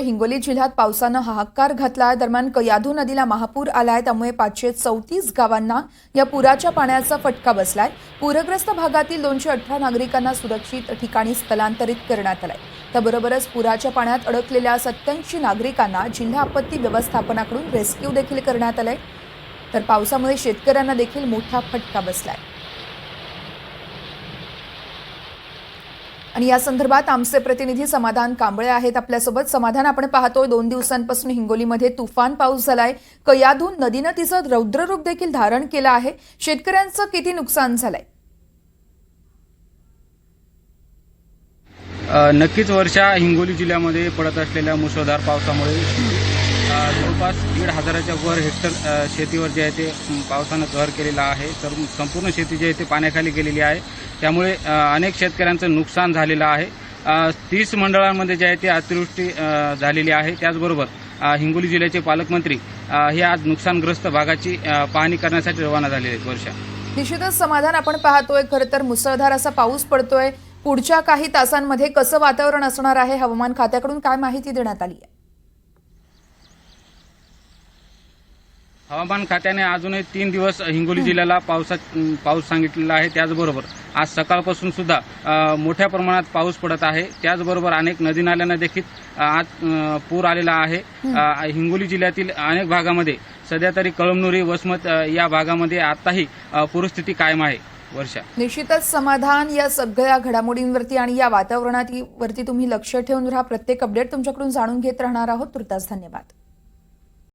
हिंगोली जिल्ह्यात पावसानं हाहाकार घातला। दरम्यान कयाधू नदीला महापूर आलाय, त्यामुळे 534 गावांना या पुराच्या पाण्याचा फटका बसलाय। पूरग्रस्त भागातील 218 नागरिकांना सुरक्षित ठिकाणी स्थलांतरित करण्यात आलंय। त्याबरोबरच पुराच्या पाण्यात अडकलेल्या 87 नागरिकांना जिल्हा आपत्ती व्यवस्थापनाकडून रेस्क्यू देखील करण्यात आलंय। तर पावसामुळे शेतकऱ्यांना देखील मोठा फटका बसलाय। आणि या संदर्भात आमचे प्रतिनिधी समाधान कांबळे आहेत आपल्यासोबत। समाधान, आपण पाहतोय 2 दिवसांपासून हिंगोलीमध्ये तुफान पाऊस झालाय। कयाधू नदीनं तिचं रौद्ररूप देखील धारण केलं आहे। शेतकऱ्यांचं किती नुकसान झालंय? नक्कीच वर्षा हिंगोली जिल्ह्यामध्ये पडत असलेल्या मुसळधार पावसामुळे जवळपास 1,500च्या वर हेक्टर शेतीवर जे आहे ते पावसानं कहर केलेला आहे। तर संपूर्ण शेती जी आहे ते पाण्याखाली गेलेली आहे। त्यामुळे अनेक शेतकऱ्यांचं नुकसान झालेलं आहे। 30 मंडळांमध्ये जे आहे ते अतिवृष्टी झालेली आहे। त्याचबरोबर हिंगोली जिल्ह्याचे पालकमंत्री हे आज नुकसानग्रस्त भागाची पाहणी करण्यासाठी रवाना झालेले आहेत। वर्षा, निश्चितच समाधान, आपण पाहतोय खरं तर मुसळधार असा पाऊस पडतोय। पुढच्या काही तासांमध्ये कसं वातावरण असणार आहे? हवामान खात्याकडून काय माहिती देण्यात आली आहे? हवामान खात्याने अजूनही 3 दिवस हिंगोली जिल्ह्याला पाऊस सांगितलेला आहे। त्याचबरोबर आज सकाळपासून सुद्धा मोठ्या प्रमाणात पाऊस पडत आहे। त्याचबरोबर अनेक नदी नाल्यांना देखील आज पूर आलेला आहे। हिंगोली जिल्ह्यातील अनेक भागामध्ये सध्या तरी कळमनुरी, वसमत या भागामध्ये आताही पूरस्थिती कायम आहे। वर्षा, निश्चितच समाधान, या सगळ्या घडामोडींवरती आणि या वातावरणावरती तुम्ही लक्ष ठेवून राहा। प्रत्येक अपडेट तुमच्याकडून जाणून घेत राहणार आहोत। तुर्तास धन्यवाद।